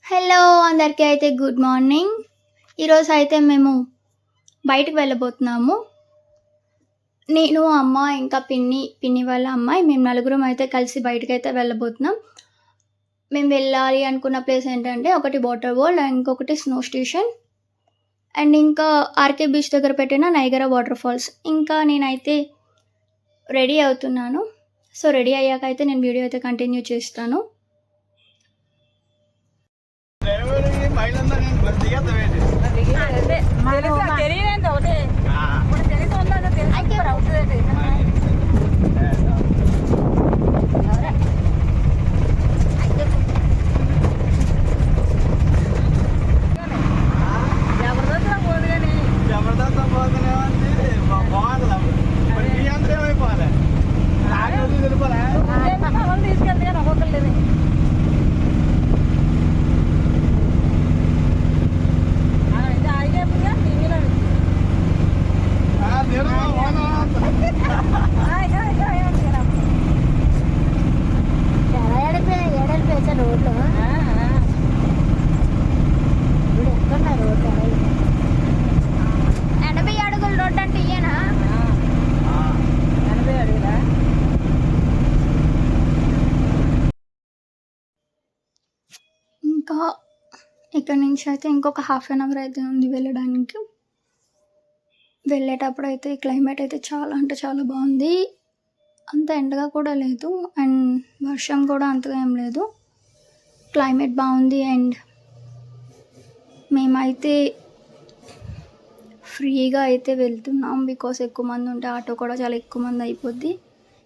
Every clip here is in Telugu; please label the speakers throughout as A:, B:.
A: హలో అందరికీ అయితే గుడ్ మార్నింగ్. ఈరోజు అయితే మేము బయటకు వెళ్ళబోతున్నాము. నేను అమ్మ ఇంకా పిన్ని వాళ్ళ అమ్మాయి మేము నలుగురం అయితే కలిసి బయటకైతే వెళ్ళబోతున్నాం. మేము వెళ్ళాలి అనుకున్న ప్లేస్ ఏంటంటే ఒకటి వాటర్ వరల్డ్ అండ్ ఇంకొకటి స్నో స్టేషన్ అండ్ ఇంకా ఆర్కే బీచ్ దగ్గర పెట్టిన నైగరా వాటర్ ఫాల్స్. ఇంకా నేనైతే రెడీ అవుతున్నాను. సో రెడీ అయ్యాక అయితే నేను వీడియో అయితే కంటిన్యూ చేస్తాను. ఇంకా ఇక్కడ నుంచి అయితే ఇంకొక హాఫ్ అన్ అవర్ అయితే ఉంది వెళ్ళడానికి. వెళ్ళేటప్పుడు అయితే క్లైమేట్ అయితే చాలా అంటే చాలా బాగుంది. అంత ఎండగా కూడా లేదు అండ్ వర్షం కూడా అంతగా ఏం లేదు. క్లైమేట్ బాగుంది అండ్ మేమైతే ఫ్రీగా అయితే వెళ్తున్నాం. బికాస్ ఎక్కువ మంది ఉంటే ఆటో కూడా చాలా ఎక్కువ మంది అయిపోద్ది.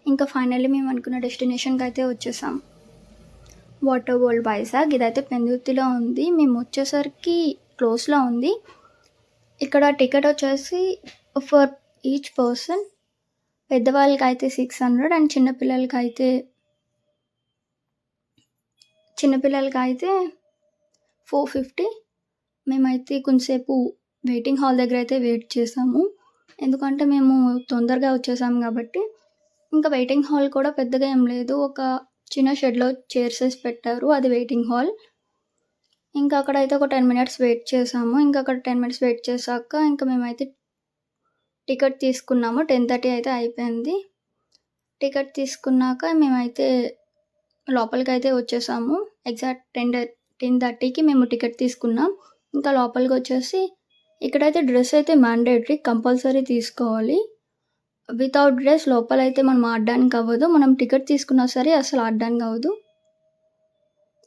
A: ఇంకా ఫైనల్లీ మేము అనుకున్న డెస్టినేషన్కి అయితే వచ్చేసాం. Water world Vizag. ఇదైతే పెందుర్తిలో ఉంది. మేము వచ్చేసరికి క్లోజ్లో ఉంది. ఇక్కడ టికెట్ వచ్చేసి ఫర్ ఈచ్ పర్సన్ పెద్దవాళ్ళకి అయితే 600 అండ్ చిన్నపిల్లలకి అయితే 450. మేమైతే కొంచెంసేపు వెయిటింగ్ హాల్ దగ్గర అయితే వెయిట్ చేసాము. ఎందుకంటే మేము తొందరగా వచ్చేసాము కాబట్టి. ఇంకా వెయిటింగ్ హాల్ కూడా పెద్దగా ఏం లేదు. ఒక చిన్న షెడ్లో చైర్స్ వేసి పెట్టారు. అది వెయిటింగ్ హాల్. ఇంకా అక్కడైతే ఒక 10 minutes వెయిట్ చేసాము. ఇంకా అక్కడ 10 minutes వెయిట్ చేశాక ఇంకా మేమైతే టికెట్ తీసుకున్నాము. 10:30 అయితే అయిపోయింది. టికెట్ తీసుకున్నాక మేమైతే లోపలికి అయితే వచ్చేసాము. ఎగ్జాక్ట్ 10:30కి మేము టికెట్ తీసుకున్నాం. ఇంకా లోపలికి వచ్చేసి ఇక్కడైతే డ్రెస్ అయితే మ్యాండేటరీ కంపల్సరీ తీసుకోవాలి. వితౌట్ డ్రెస్ లోపలైతే మనం ఆడడానికి అవ్వదు. మనం టికెట్ తీసుకున్నా సరే అసలు ఆడడానికి అవ్వదు.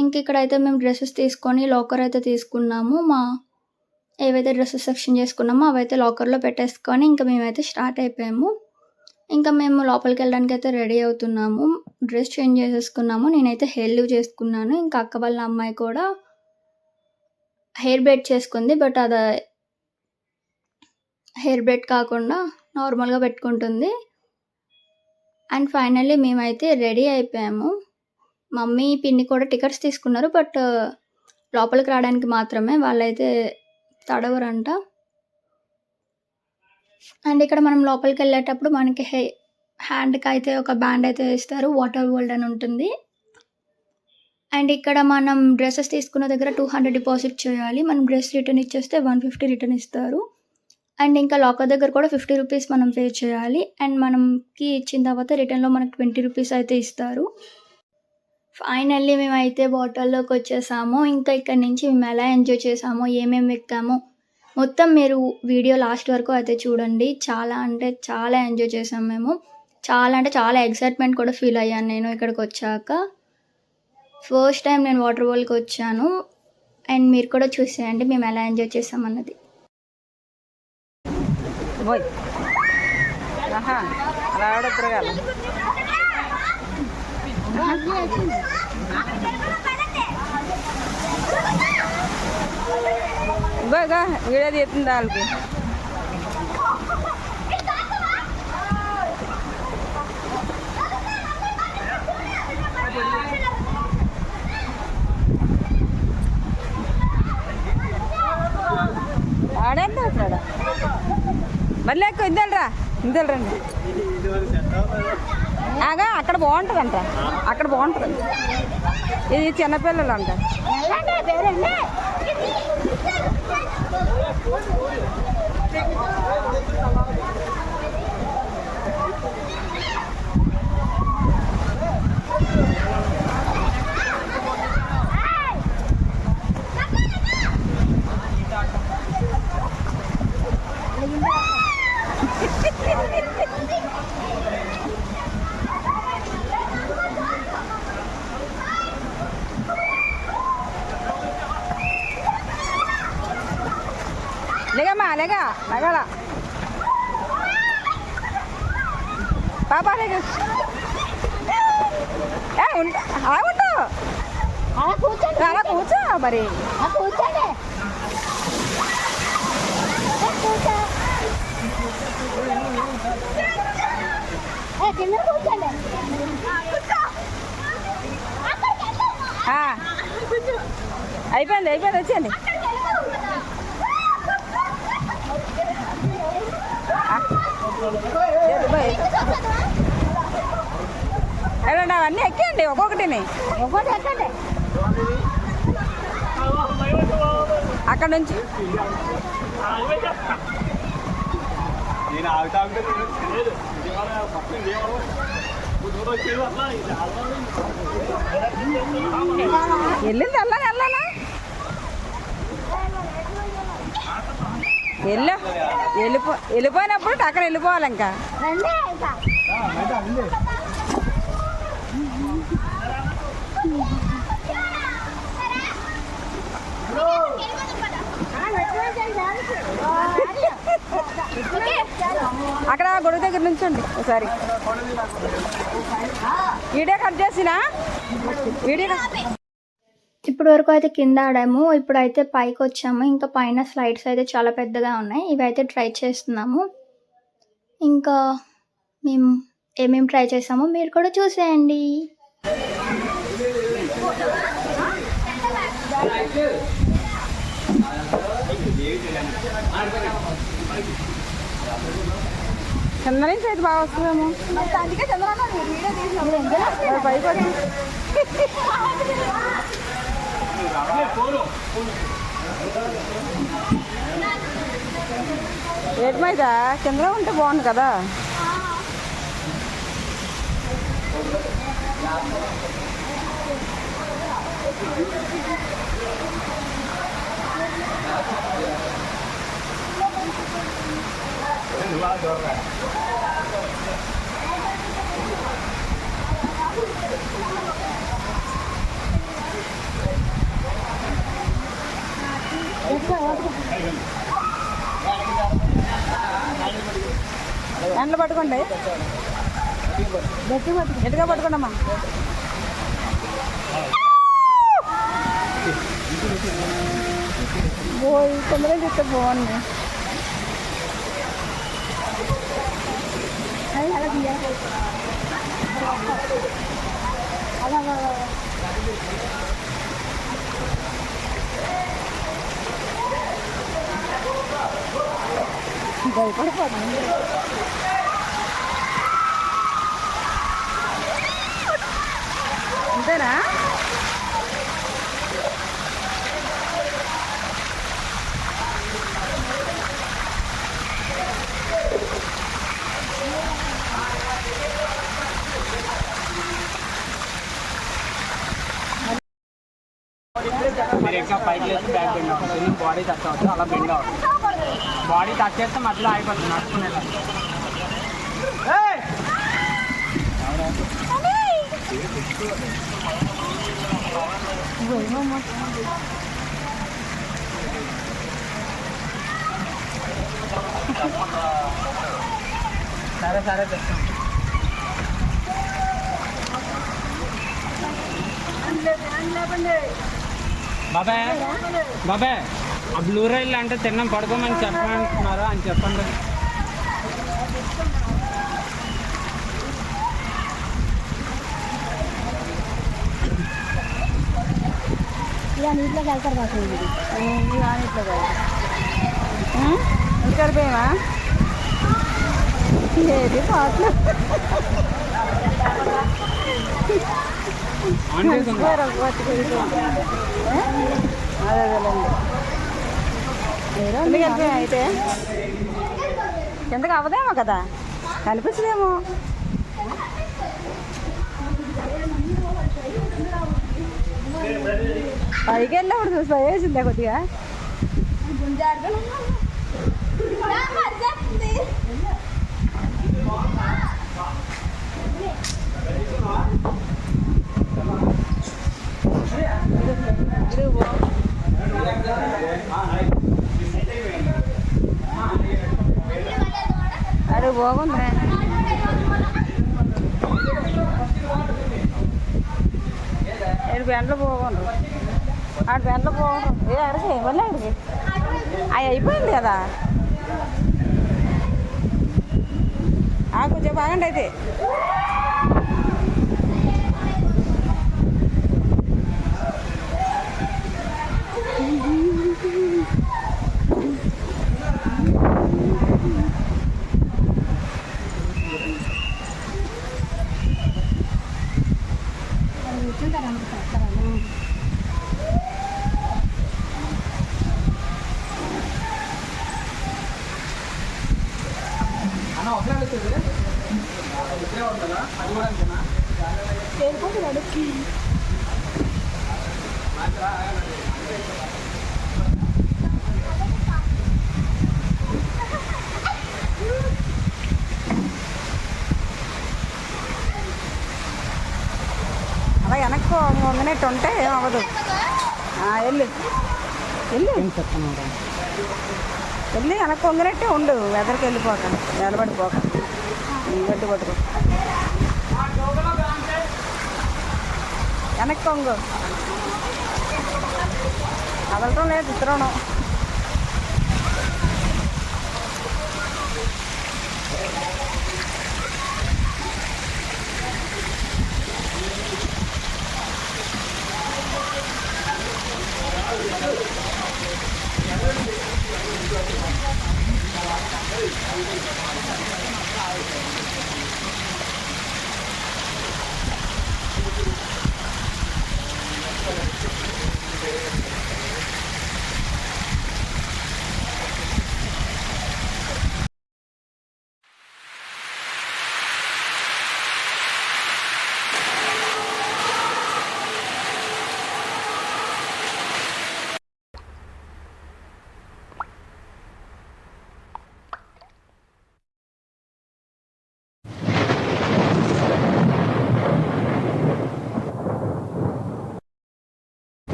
A: ఇంక ఇక్కడైతే మేము డ్రెస్సెస్ తీసుకొని లాకర్ అయితే తీసుకున్నాము. ఏవైతే డ్రెస్సెస్ సెక్షన్ చేసుకున్నామో అవైతే లాకర్లో పెట్టేసుకొని ఇంకా మేమైతే స్టార్ట్ అయిపోయాము. ఇంకా మేము లోపలికి వెళ్ళడానికి అయితే రెడీ అవుతున్నాము. డ్రెస్ చేంజ్ చేసేసుకున్నాము. నేనైతే హెయిర్ లీవ్ చేసుకున్నాను. ఇంకా అక్క వాళ్ళ అమ్మాయి కూడా హెయిర్ బ్రైడ్ చేసుకుంది. బట్ అది హెయిర్ బ్రైడ్ కాకుండా నార్మల్గా పెట్టుకుంటుంది. అండ్ ఫైనల్లీ మేమైతే రెడీ అయిపోయాము. మమ్మీ పిన్ని కూడా టికెట్స్ తీసుకున్నారు. బట్ లోపలికి రావడానికి మాత్రమే. వాళ్ళైతే తడవరంట. అండ్ ఇక్కడ మనం లోపలికి వెళ్ళేటప్పుడు మనకి హ్యాండ్కి అయితే ఒక బ్యాండ్ అయితే వేస్తారు. వాటర్ వరల్డ్ అని ఉంటుంది. అండ్ ఇక్కడ మనం డ్రెస్సెస్ తీసుకున్న దగ్గర 200 డిపాజిట్ చేయాలి. మనం డ్రెస్ రిటర్న్ ఇచ్చేస్తే 150 రిటర్న్ ఇస్తారు. అండ్ ఇంకా లాకర్ దగ్గర కూడా 50 రూపీస్ మనం పే చేయాలి. అండ్ మనకి ఇచ్చిన తర్వాత రిటర్న్లో మనకు 20 రూపీస్ అయితే ఇస్తారు. ఫైనల్లీ మేమైతే వాటర్లోకి వచ్చేసాము. ఇంకా ఇక్కడ నుంచి మేము ఎలా ఎంజాయ్ చేసామో ఏమేమి ఎక్కామో మొత్తం మీరు వీడియో లాస్ట్ వరకు అయితే చూడండి. చాలా అంటే చాలా ఎంజాయ్ చేసాం మేము. చాలా అంటే చాలా ఎక్సైట్మెంట్ కూడా ఫీల్ అయ్యాను నేను ఇక్కడికి వచ్చాక. ఫస్ట్ టైం నేను వాటర్ వరల్డ్కి వచ్చాను. అండ్ మీరు కూడా చూసేయండి మేము ఎలా ఎంజాయ్ చేసామన్నది.
B: బాగా వీడియో తీస్తుంది వాళ్ళకి. ఆడేంటి అక్కడ మళ్ళీ ఎక్కువ ఇంతలు రండి. ఆగా అక్కడ బాగుంటుందంట. అక్కడ బాగుంటుంది. ఇది చిన్నపిల్లలు అంట. లేగమ్మా లేగా లగాల పాపా లేక ఉండు అలా కూర్చో మరి అయిపోయింది వచ్చేయండి ఏమండి అవన్నీ ఎక్కండి ఒక్కొక్కటిని ఎక్కండి అక్కడ నుంచి వెళ్ళింది వెళ్ళాలా వెళ్ళిపోయినప్పుడు అక్కడ వెళ్ళిపోవాలి ఇంకా అక్కడ గొడవ దగ్గర నుంచండి ఒకసారి వీడియో కట్ చేసినా
A: ఇప్పటి వరకు అయితే కింద ఆడాము, ఇప్పుడైతే పైకి వచ్చాము. ఇంకా పైన స్లైడ్స్ అయితే చాలా పెద్దగా ఉన్నాయి, ఇవి అయితే ట్రై చేస్తున్నాము. ఇంకా మేము ఏమేమి ట్రై చేసామో మీరు కూడా చూసేయండి.
B: కింద నుంచి అయితే బాగా వస్తుందేమో, అందుకే భయపడి ఏటి మీద కింద ఉంటే బాగుంది కదా. ఎండలు పట్టుకోండి, ఎటుగా పట్టుకోండమ్మా. తొందరగా చెప్తే బాగుంది. భయపడిపోతుంది. అంతేనా?
C: మీరు ఇంకా పైకి లేచి బ్యాక్ బెండ్ అవుతుంది, బాడీ టచ్ అవుతుంది, అలా బెండ్ అవుతుంది. బాడీ టచ్ చేస్తే మధ్యలో అయిపోతుంది నడుచుకునేలా. సరే సరే తెస్తాం. బాబాయ్ బాబాయ్ ఆ బ్లూ రైల్ అంటే తిన్నాం పడుకోమని చెప్పమంటున్నారు అని చెప్పండి.
A: ఇలా నీటిలోకి వెళ్తారు మాకు,
B: సరిపోయావా ఏది పాటలు
C: ఆన్ చేసి
B: ఎందుకు వెళ్ళిపోయాం అయితే ఎందుకు అవ్వదేమో కదా కనిపించదేమో. పైకి వెళ్ళినప్పుడు చూసి భయం వేసిందా కొద్దిగా. అరే బాగుంది. ఏడు బెండలు బాగుండ్రు, ఆడు బెండలు బాగుండ్రు. అడిగి మళ్ళీ అడిగి అవి అయిపోయింది కదా. కొంచెం బాగండి అయితే. అలా వెనక్కి వంగినట్టు ఉంటే ఏమవ్వదు. వెళ్ళి వెళ్ళి వెళ్ళి వెనక్కి వంగినట్టే ఉండు. ఎదరికి వెళ్ళిపోక నిలబడిపోక గడ్డి పట్టుకో. వెనక్కి వంగు. కదలటం లేదు ఇతరును.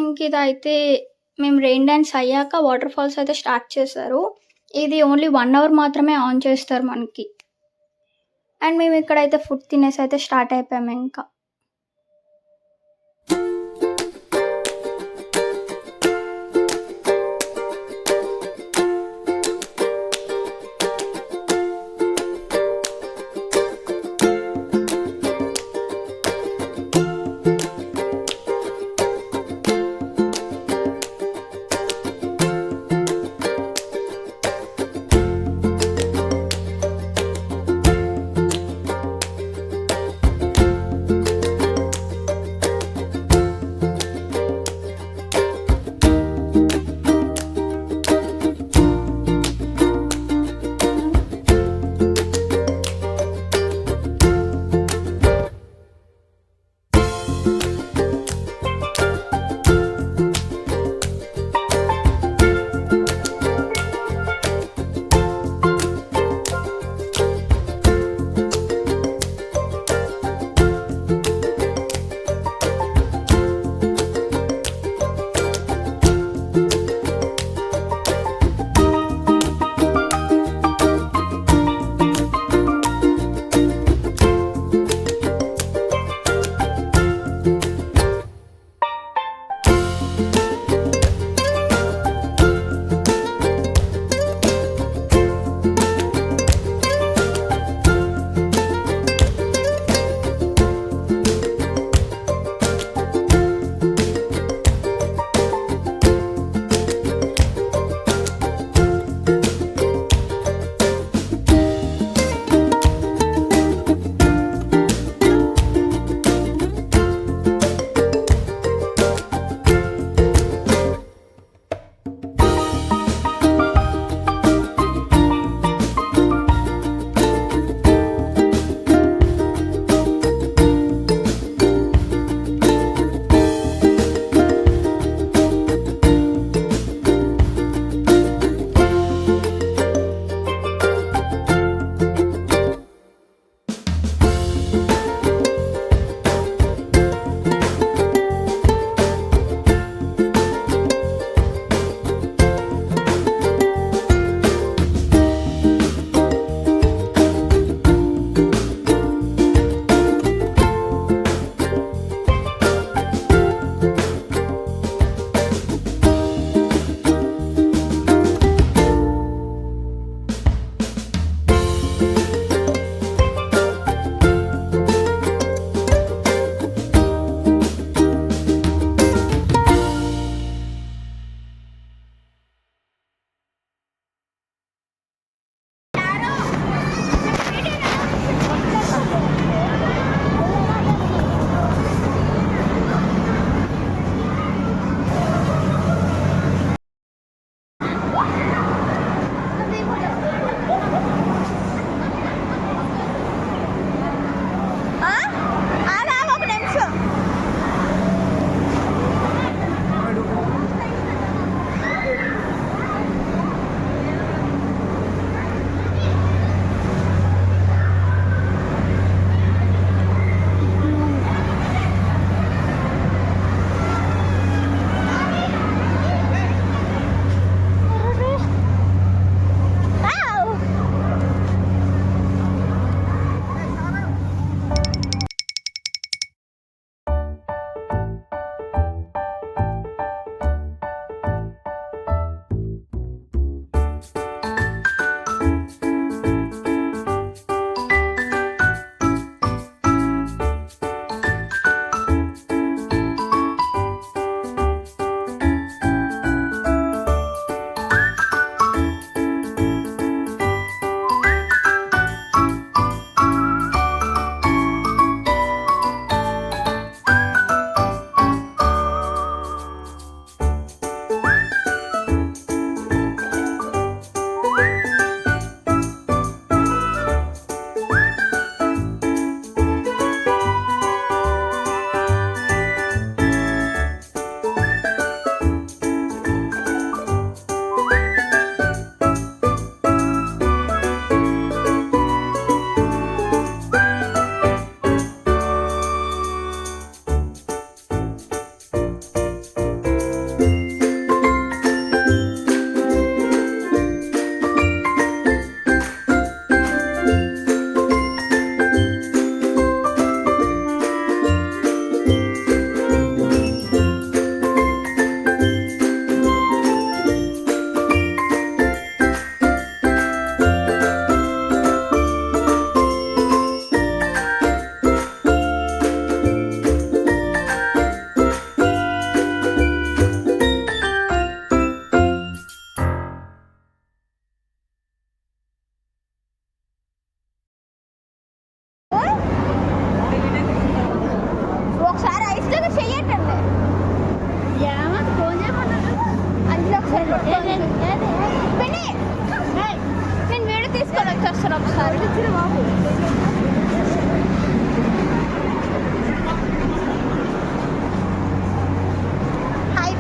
A: ఇంక ఇదైతే మేము రెయిన్ డాన్స్ అయ్యాక వాటర్ ఫాల్స్ అయితే స్టార్ట్ చేశారు. ఇది ఓన్లీ 1 అవర్ మాత్రమే ఆన్ చేస్తారు మనకి. అండ్ మేము ఇక్కడైతే ఫుడ్ తినేసి అయితే స్టార్ట్ అయిపోయాము ఇంకా.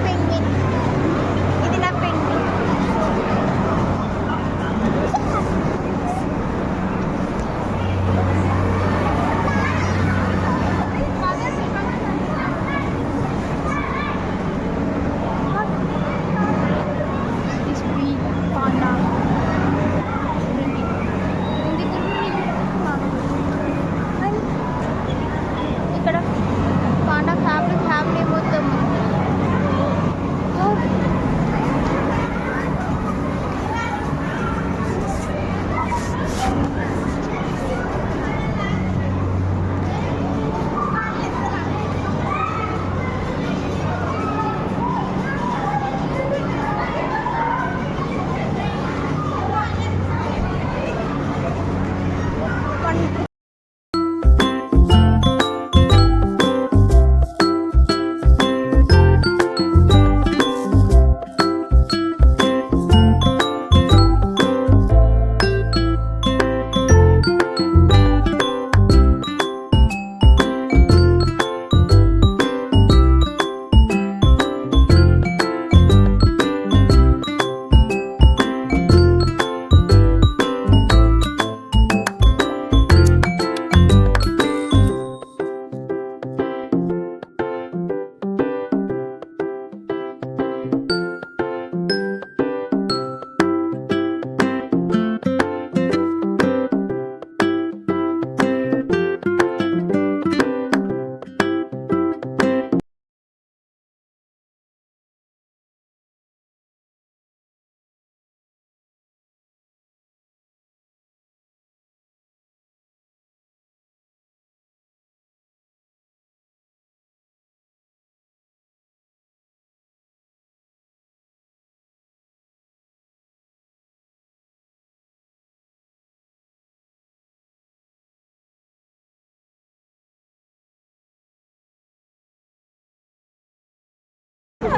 D: పెంగ్విన్. ఇది నా పెంగ్విన్. ఇక్కడ పాండా ఫ్యామిలీ మొత్తం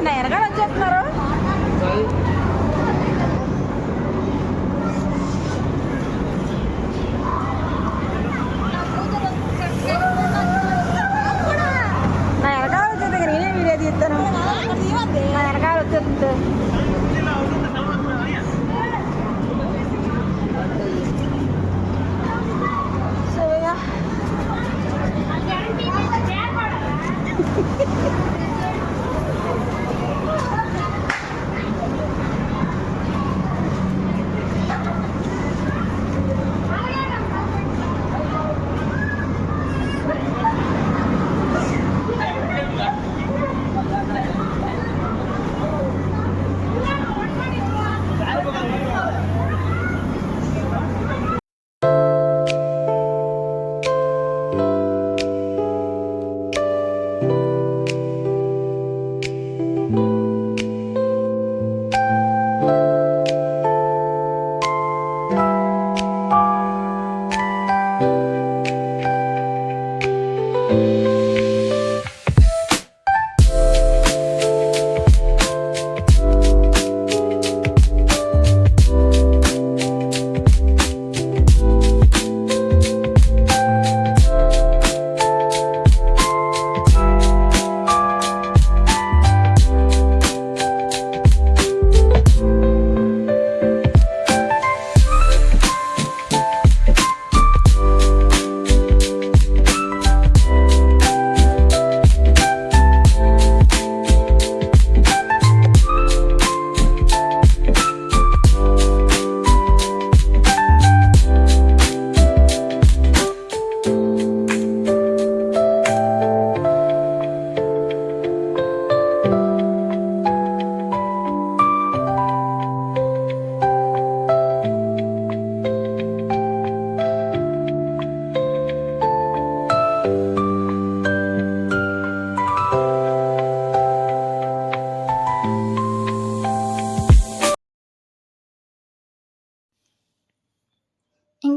B: నా వెనకాల వచ్చేస్తున్నారు. నా వెనకాల వచ్చేది నేనే వీడియో తీస్తాను. నా వెనకాల వచ్చేస్తుంది.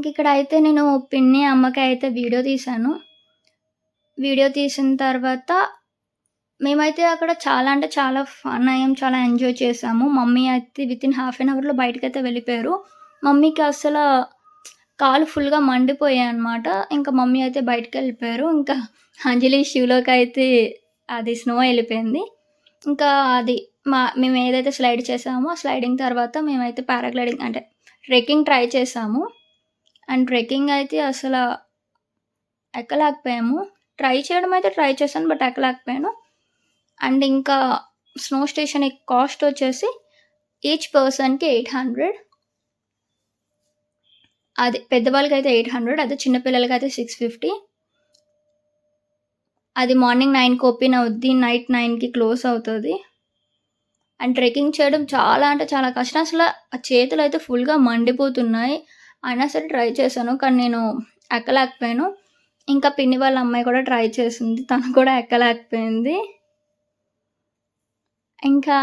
A: ఇక్కడ అయితే నేను పిన్ని అమ్మకి అయితే వీడియో తీశాను. వీడియో తీసిన తర్వాత మేమైతే అక్కడ చాలా అంటే చాలా ఫన్ అయ్యాం, చాలా ఎంజాయ్ చేసాము. మమ్మీ అయితే వితిన్ హాఫ్ అన్ అవర్లో బయటకైతే వెళ్ళిపోయారు. మమ్మీకి అసలు కాలు ఫుల్గా మండిపోయాయి అనమాట. ఇంకా మమ్మీ అయితే బయటకు వెళ్ళిపోయారు. ఇంకా అంజలి షూలోకి అయితే అది స్నో వెళ్ళిపోయింది. ఇంకా అది మేము ఏదైతే స్లైడ్ చేసామో స్లైడింగ్ తర్వాత మేమైతే పారాగ్లైడింగ్ అంటే ట్రెక్కింగ్ ట్రై చేసాము. అండ్ ట్రెక్కింగ్ అయితే అసలు ఎక్కలేకపోయాము. ట్రై చేయడం అయితే ట్రై చేశాను, బట్ ఎక్కలేకపోయాను. అండ్ ఇంకా స్నో స్టేషన్ కాస్ట్ వచ్చేసి ఈచ్ పర్సన్కి 800. అది పెద్దవాళ్ళకి అయితే 800, అదే చిన్నపిల్లలకి అయితే 650. అది మార్నింగ్ 9కి ఓపెన్ అవుద్ది, నైట్ 9కి క్లోజ్ అవుతుంది. అండ్ ట్రెక్కింగ్ చేయడం చాలా అంటే చాలా కష్టం. అసలు ఆ చేతులు అయితే ఫుల్గా మండిపోతున్నాయి. అయినా సరే ట్రై చేశాను, కానీ నేను ఎక్కలేకపోయాను. ఇంకా పిన్ని వాళ్ళ అమ్మాయి కూడా ట్రై చేసింది, తను కూడా ఎక్కలేకపోయింది. ఇంకా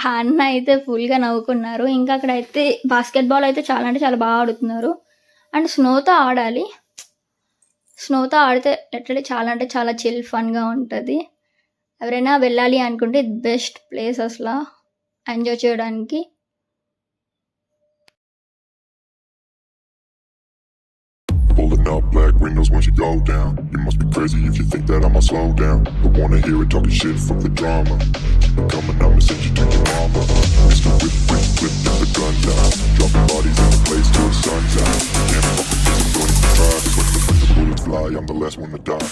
A: ఆ అన్న అయితే ఫుల్గా నవ్వుకున్నారు. ఇంకా అక్కడైతే బాస్కెట్బాల్ అయితే చాలా అంటే చాలా బాగా ఆడుతున్నారు. అండ్ స్నోతో ఆడాలి. స్నోతో ఆడితే లిటరల్లీ చాలా అంటే చాలా చిల్ ఫన్గా ఉంటుంది. ఎవరైనా వెళ్ళాలి అనుకుంటే బెస్ట్ ప్లేస్ అసలు ఎంజాయ్ చేయడానికి.
E: Pulling up black windows once you go down. You must be crazy if you think that I'ma slow down. Don't wanna hear it talking shit, fuck the drama. Keep it coming, I'ma send you to your mama. Mr. Whip, whip, whip, get the guns out. Dropping bodies in the place till the sun's out. Can't fuck with this, I'm going to try. Cause when the bullets fly, I'm the last one to die.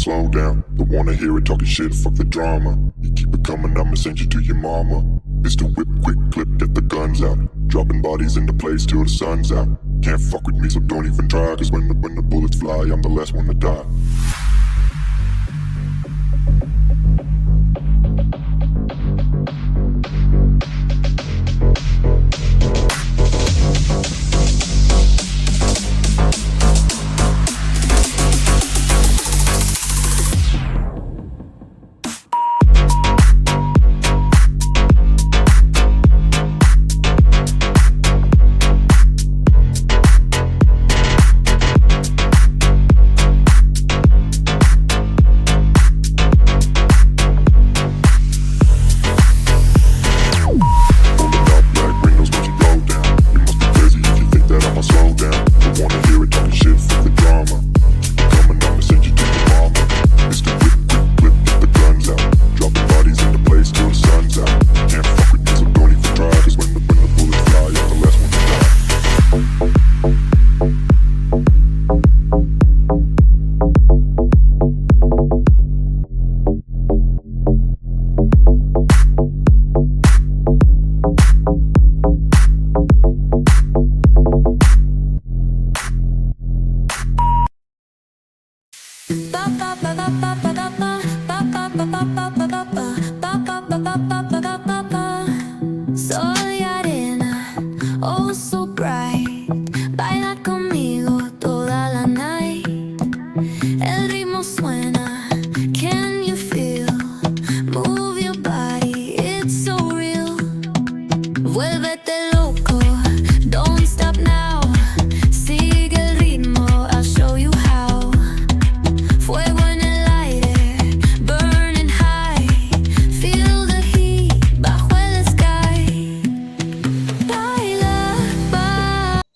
E: Slow down. Don't wanna hear it talking shit, fuck the drama. You keep it coming, I'ma send you to your mama. Mr. Whip, quick clip, get the guns out. Dropping bodies into place till the sun's out. Can't fuck with me, so don't even try. Cause when the bullets fly, I'm the last one to die.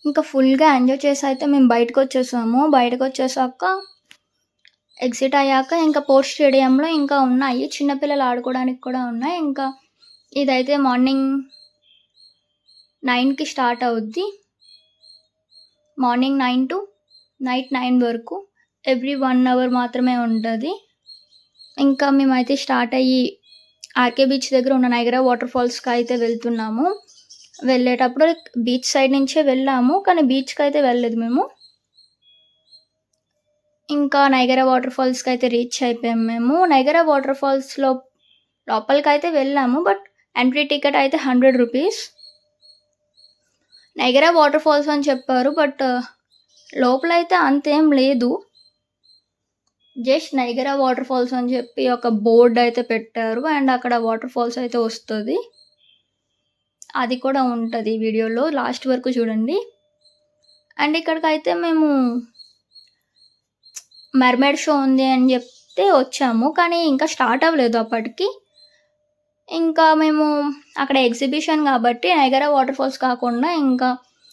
A: ఇంకా ఫుల్గా ఎంజాయ్ చేసి అయితే మేము బయటకు వచ్చేసాము. బయటకు వచ్చేసాక ఎగ్జిట్ అయ్యాక ఇంకా పోర్ట్ స్టేడియంలో ఇంకా ఉన్నాయి, చిన్నపిల్లలు ఆడుకోవడానికి కూడా ఉన్నాయి. ఇంకా ఇదైతే మార్నింగ్ 9కి స్టార్ట్ అవుద్ది. మార్నింగ్ 9 to నైట్ 9 వరకు ఎవ్రీ 1 hour మాత్రమే ఉంటుంది. ఇంకా మేమైతే స్టార్ట్ అయ్యి ఆర్కే బీచ్ దగ్గర ఉన్న నైగరా వాటర్ ఫాల్స్కి అయితే వెళ్తున్నాము. వెళ్ళేటప్పుడు బీచ్ సైడ్ నుంచే వెళ్ళాము, కానీ బీచ్కి అయితే వెళ్ళలేదు మేము. ఇంకా నైగరా వాటర్ ఫాల్స్కి అయితే రీచ్ అయిపోయాము మేము. నైగరా వాటర్ ఫాల్స్లో లోపలికి అయితే వెళ్ళాము, బట్ ఎంట్రీ టికెట్ అయితే 100 రూపీస్. నైగరా వాటర్ ఫాల్స్ అని చెప్పారు, బట్ లోపలైతే అంతేం లేదు. జస్ట్ నైగరా వాటర్ ఫాల్స్ అని చెప్పి ఒక బోర్డ్ అయితే పెట్టారు, అండ్ అక్కడ వాటర్ ఫాల్స్ అయితే వస్తుంది. అది కూడా ఉంటుంది వీడియోలో, లాస్ట్ వరకు చూడండి. అండ్ ఇక్కడికైతే మేము మెర్మైడ్ షో ఉంది అని చెప్తే వచ్చాము, కానీ ఇంకా స్టార్ట్ అవ్వలేదు అప్పటికి. ఇంకా మేము అక్కడ ఎగ్జిబిషన్ కాబట్టి నైగరా వాటర్ ఫాల్స్ కాకుండా ఇంకా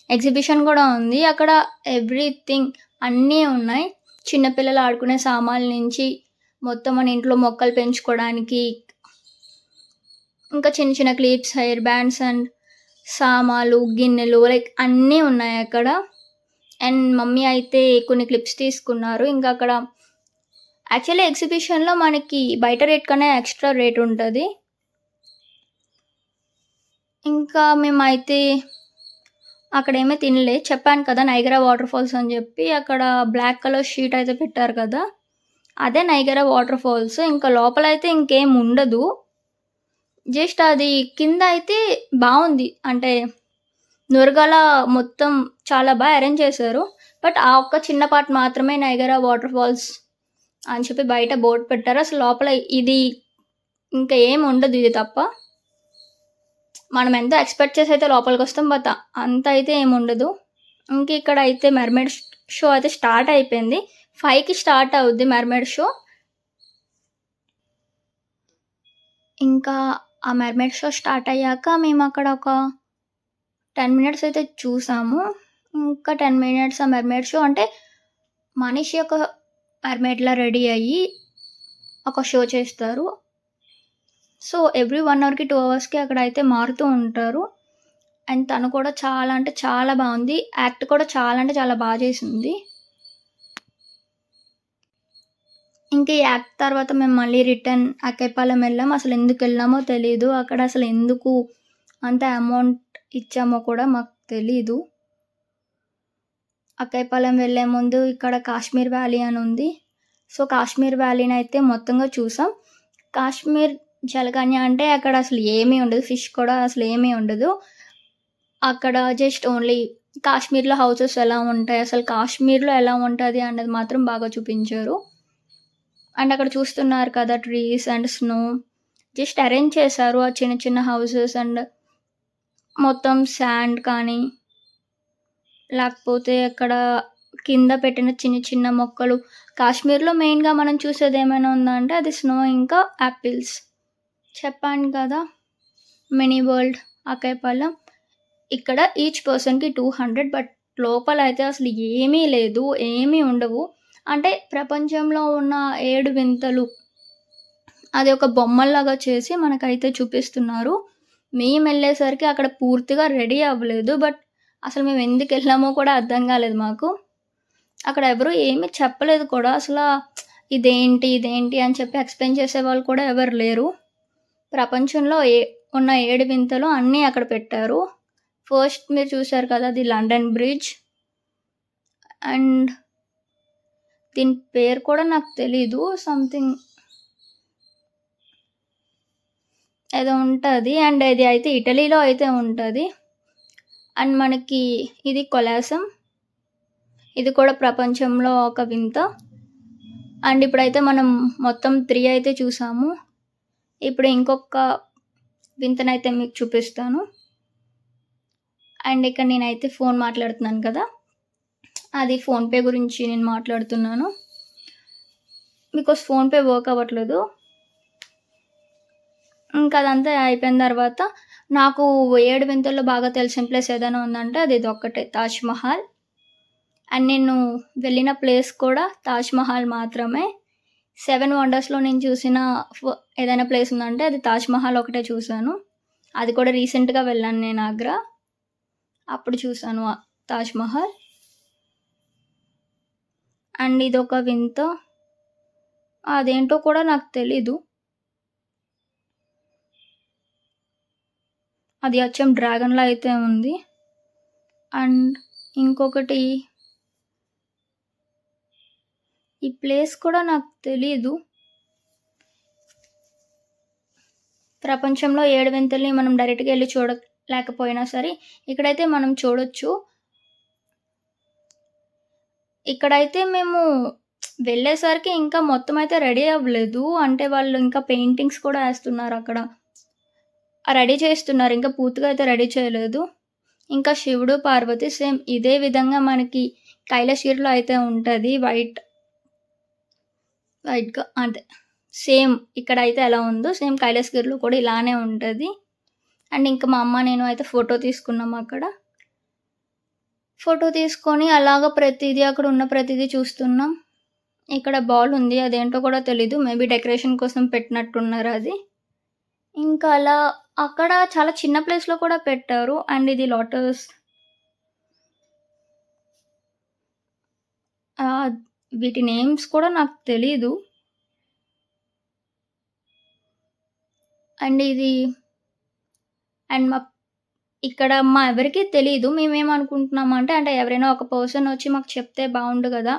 A: ఎగ్జిబిషన్ కూడా ఉంది. అక్కడ ఎవ్రీథింగ్ అన్నీ ఉన్నాయి. చిన్నపిల్లలు ఆడుకునే సామాన్ల నుంచి మొత్తం మన ఇంట్లో మొక్కలు పెంచుకోవడానికి, ఇంకా చిన్న చిన్న క్లిప్స్, హెయిర్ బ్యాండ్స్ అండ్ సామాలు, గిన్నెలు, లైక్ అన్నీ ఉన్నాయి అక్కడ. అండ్ మమ్మీ అయితే కొన్ని క్లిప్స్ తీసుకున్నారు. ఇంకా అక్కడ యాక్చువల్లీ ఎగ్జిబిషన్లో మనకి బయట రేట్ కన్నా ఎక్స్ట్రా రేట్ ఉంటుంది. ఇంకా మేమైతే అక్కడేమీ తినలే. చెప్పాను కదా నైగరా వాటర్ ఫాల్స్ అని చెప్పి, అక్కడ బ్లాక్ కలర్ షీట్ అయితే పెట్టారు కదా, అదే నైగరా వాటర్ ఫాల్స్. ఇంకా లోపల అయితే ఇంకేం ఉండదు. జస్ట్ అది కింద అయితే బాగుంది, అంటే నురగల మొత్తం చాలా బాగా అరేంజ్ చేశారు. బట్ ఆ ఒక్క చిన్న పార్ట్ మాత్రమే నైగరా వాటర్ ఫాల్స్ అని చెప్పి బయట బోర్డు పెట్టారు. అసలు లోపల ఇది ఇంకా ఏం ఉండదు, ఇది తప్ప. మనం ఎంతో ఎక్స్పెక్ట్ చేసి అయితే లోపలికి వస్తాం, బట్ అంత అయితే ఏమి ఉండదు. ఇంక ఇక్కడ అయితే మెర్మైడ్ షో అయితే స్టార్ట్ అయిపోయింది. 5కి స్టార్ట్ అవుద్ది మెర్మైడ్ షో. ఇంకా ఆ మెర్మైడ్ షో స్టార్ట్ అయ్యాక మేము అక్కడ ఒక 10 మినిట్స్ అయితే చూసాము. ఇంకా 10 మినిట్స్ ఆ మెర్మైడ్ షో అంటే మనిషి ఒక మెర్మైడ్లా రెడీ అయ్యి ఒక షో చేస్తారు. సో ఎవ్రీ 1 అవర్కి 2 అవర్స్కి అక్కడ అయితే మారుతూ ఉంటారు. అండ్ తను కూడా చాలా అంటే చాలా బాగుంది. యాక్ట్ కూడా చాలా అంటే చాలా బాగా చేసింది. ఇంక ఈ యాక్ట్ తర్వాత మేము మళ్ళీ రిటర్న్ అక్కైపాలెం వెళ్ళాము. అసలు ఎందుకు వెళ్ళామో తెలీదు. అక్కడ అసలు ఎందుకు అంత అమౌంట్ ఇచ్చామో కూడా మాకు తెలీదు. అక్కైపాలెం వెళ్ళే ముందు ఇక్కడ కాశ్మీర్ వ్యాలీ అని ఉంది. సో కాశ్మీర్ వ్యాలీని అయితే మొత్తంగా చూసాం. కాశ్మీర్ జలకన్య అంటే అక్కడ అసలు ఏమీ ఉండదు, ఫిష్ కూడా అసలు ఏమీ ఉండదు. అక్కడ జస్ట్ ఓన్లీ కాశ్మీర్లో హౌసెస్ ఎలా ఉంటాయి, అసలు కాశ్మీర్లో ఎలా ఉంటుంది అన్నది మాత్రం బాగా చూపించారు. అండ్ అక్కడ చూస్తున్నారు కదా trees and snow just arrange చేశారు ఆ చిన్న చిన్న హౌసెస్. అండ్ మొత్తం శాండ్ కానీ లేకపోతే అక్కడ కింద పెట్టిన చిన్న చిన్న మొక్కలు. కాశ్మీర్లో మెయిన్గా మనం చూసేది ఏమైనా ఉందంటే అది స్నో, ఇంకా యాపిల్స్. చెప్పాను కదా మినీ వరల్డ్ అక్కైపాలెం. ఇక్కడ ఈచ్ పర్సన్కి 200, బట్ లోపల అయితే అసలు ఏమీ లేదు, ఏమీ ఉండవు. అంటే ప్రపంచంలో ఉన్న 7 వింతలు అది ఒక బొమ్మల్లాగా చేసి మనకైతే చూపిస్తున్నారు. మేము వెళ్ళేసరికి అక్కడ పూర్తిగా రెడీ అవ్వలేదు, బట్ అసలు మేము ఎందుకు వెళ్ళామో కూడా అర్థం కాలేదు మాకు. అక్కడ ఎవరు ఏమీ చెప్పలేదు కూడా, అసలు ఇదేంటి ఇదేంటి అని చెప్పి ఎక్స్ప్లెయిన్ చేసేవాళ్ళు కూడా ఎవరు లేరు. ప్రపంచంలో ఉన్న 7 వింతలు అన్నీ అక్కడ పెట్టారు. ఫస్ట్ మీరు చూశారు కదా అది లండన్ బ్రిడ్జ్. అండ్ దీని పేరు కూడా నాకు తెలీదు, సంథింగ్ ఏదో ఉంటుంది. అండ్ ఇది అయితే ఇటలీలో అయితే ఉంటుంది. అండ్ మనకి ఇది కొలాసం, ఇది కూడా ప్రపంచంలో ఒక వింత. అండ్ ఇప్పుడైతే మనం మొత్తం 3 అయితే చూసాము. ఇప్పుడు ఇంకొక వింతనైతే మీకు చూపిస్తాను. అండ్ ఇక్కడ నేనైతే ఫోన్ మాట్లాడుతున్నాను కదా, అది ఫోన్పే గురించి నేను మాట్లాడుతున్నాను. బికాస్ ఫోన్పే వర్క్ అవ్వట్లేదు. ఇంకా అదంతా అయిపోయిన తర్వాత నాకు 7 వింతల్లో బాగా తెలిసిన ప్లేస్ ఏదైనా ఉందంటే అది ఒక్కటే, తాజ్మహల్. అండ్ నేను వెళ్ళిన ప్లేస్ కూడా తాజ్మహల్ మాత్రమే. 7 వండర్స్లో నేను చూసిన ఏదైనా ప్లేస్ ఉందంటే అది తాజ్మహల్ ఒకటే చూశాను. అది కూడా రీసెంట్గా వెళ్ళాను నేను ఆగ్రా, అప్పుడు చూశాను తాజ్మహల్. అండ్ ఇదొక వింత, అదేంటో కూడా నాకు తెలీదు. అది అచ్చం డ్రాగన్‌లా అయితే ఉంది. అండ్ ఇంకొకటి ఈ ప్లేస్ కూడా నాకు తెలీదు. ప్రపంచంలో 7 వింతల్ని మనం డైరెక్ట్‌గా ఎళ్లి చూడలేకపోయినా సరే, ఇక్కడైతే మనం చూడొచ్చు. ఇక్కడైతే మేము వెళ్ళేసరికి ఇంకా మొత్తం అయితే రెడీ అవ్వలేదు. అంటే వాళ్ళు ఇంకా పెయింటింగ్స్ కూడా ఏస్తున్నారక్కడ. రెడీ చేస్తున్నారు. ఇంకా పూర్తిగా అయితే రెడీ చేయలేదు. ఇంకా శివుడు, పార్వతి సేమ్ ఇదే విధంగా మనకి కైలాసగిరిలో అయితే ఉంటది. వైట్‌గా అదే సేమ్ ఇక్కడైతే ఎలా ఉందో సేమ్ కైలాసగిరిలో కూడా ఇలానే ఉంటది. అండ్ ఇంకా మా అమ్మ, నేను అయితే ఫోటో తీసుకున్నాం అక్కడ. ఫోటో తీసుకొని అలాగా ప్రతీదీ అక్కడ ఉన్న ప్రతీదీ చూస్తున్నాం. ఇక్కడ బాల్ ఉంది. అదేంటో కూడా తెలీదు. మేబీ డెకరేషన్ కోసం పెట్టినట్టున్నారు అది. ఇంకా అలా అక్కడ చాలా చిన్న ప్లేస్‌లో కూడా పెట్టారు. అండ్ ఇది లోటస్ వీటి నేమ్స్ కూడా నాకు తెలీదు. అండ్ ఇది అండ్ ఇక్కడ మా ఎవరికీ తెలీదు. మేమేమనుకుంటున్నామంటే అంటే ఎవరైనా ఒక పర్సన్ వచ్చి మాకు చెప్తే బావుండు గదా!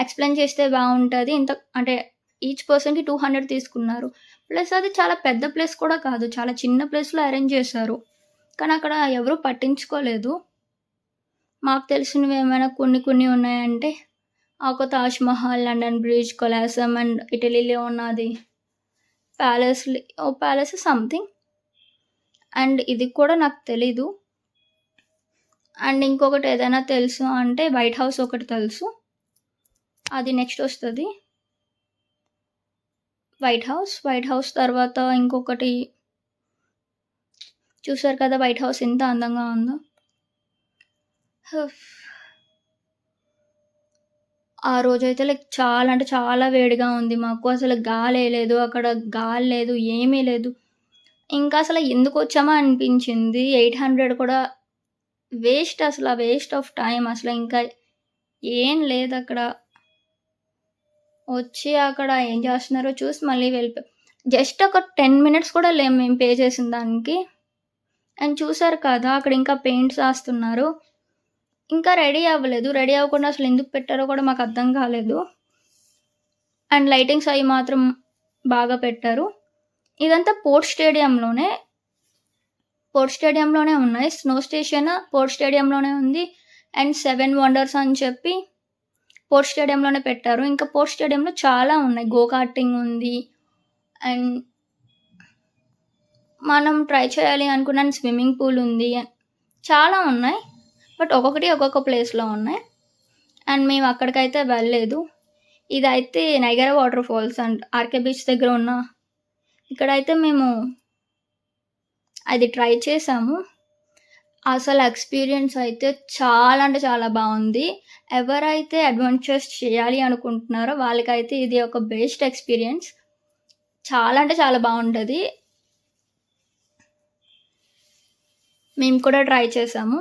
A: ఎక్స్‌ప్లెయిన్ చేస్తే బావుంటది. అంటే ఈచ్ పర్సన్‌కి 200 తీసుకున్నారు. ప్లస్ అది చాలా పెద్ద ప్లేస్ కూడా కాదు. చాలా చిన్న ప్లేస్‌లో అరేంజ్ చేశారు. కానీ అక్కడ ఎవరు పట్టించుకోలేదు. మాకు తెలిసినవి ఏమైనా కొన్ని ఉన్నాయంటే ఒక Taj Mahal, London bridge, Colosseum and ఇటలీలో ఉన్నది ప్యాలెస్ సంథింగ్. అండ్ ఇది కూడా నాకు తెలీదు. అండ్ ఇంకొకటి ఏదైనా తెలుసు అంటే వైట్ హౌస్ ఒకటి తెలుసు. అది నెక్స్ట్ వస్తది. వైట్ హౌస్ తర్వాత ఇంకొకటి చూసారు కదా వైట్ హౌస్ ఎంత అందంగా ఉందో. ఆ రోజైతే చాలా అంటే చాలా వేడిగా ఉంది మాకు. అసలు గాలే లేదు. అక్కడ గాలి లేదు. ఏమీ లేదు. ఇంకా అసలు ఎందుకొచ్చామా అనిపించింది. 800 కూడా వేస్ట్ ఆఫ్ టైం. అసలు ఇంకా ఏం లేదక్కడ. వచ్చి అక్కడ ఏం చేస్తున్నారో చూసి మళ్ళీ జస్ట్ ఒక 10 మినిట్స్ కూడా లేము మేము పే చేసిన దానికి. అండ్ చూసారు కదా అక్కడ ఇంకా పెయింట్స్ ఏస్తున్నారు. ఇంకా రెడీ అవ్వలేదు. రెడీ అవ్వకుండా అసలు ఎందుకు పెట్టారో కూడా మాకు అర్థం కాలేదు. అండ్ లైటింగ్స్ అవి మాత్రం బాగా పెట్టారు. ఇదంతా పోర్ట్ స్టేడియంలోనే ఉన్నాయి. స్నో స్టేషన్ పోర్ట్ స్టేడియంలోనే ఉంది. అండ్ 7 వండర్స్ అని చెప్పి పోర్ట్ స్టేడియంలోనే పెట్టారు. ఇంకా పోర్ట్ స్టేడియంలో చాలా ఉన్నాయి. గో కార్టింగ్ ఉంది. అండ్ మనం ట్రై చేయాలి అనుకున్న స్విమ్మింగ్ పూల్ ఉంది. చాలా ఉన్నాయి. బట్ ఒక్కొక్కటి ఒక్కొక్క ప్లేస్‌లో ఉన్నాయి. అండ్ మేము అక్కడికైతే వెళ్ళలేదు. ఇదైతే Niagara waterfalls and RK beach దగ్గర ఉన్న ఇక్కడైతే మేము అది ట్రై చేసాము. అసలు ఎక్స్‌పీరియన్స్ అయితే చాలా అంటే చాలా బావుంది. ఎవరైతే అడ్వెంచర్స్ చేయాలి అనుకుంటున్నారో వాళ్ళకైతే ఇది ఒక బెస్ట్ ఎక్స్‌పీరియన్స్. చాలా అంటే చాలా బావుంటది. మేము కూడా ట్రై చేసాము.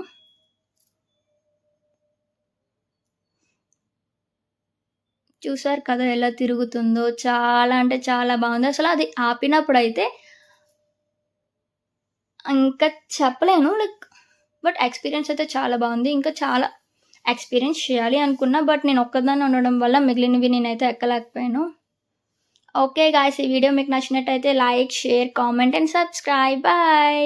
A: చూసారు కదా ఎలా తిరుగుతుందో. చాలా అంటే చాలా బావుంది. అసలు అది ఆపినప్పుడైతే ఇంకా చెప్పలేను. బట్ ఎక్స్‌పీరియన్స్ అయితే చాలా బావుంది. ఇంకా చాలా ఎక్స్‌పీరియన్స్ చేయాలి అనుకున్నా. బట్ నేను ఒక్కదాన్నే ఉండడం వల్ల మిగిలినవి నేనైతే ఎక్కలేకపోయాను. ఓకే గాయ్స్, ఈ వీడియో మీకు నచ్చినట్టయితే like, share, comment and subscribe. Bye.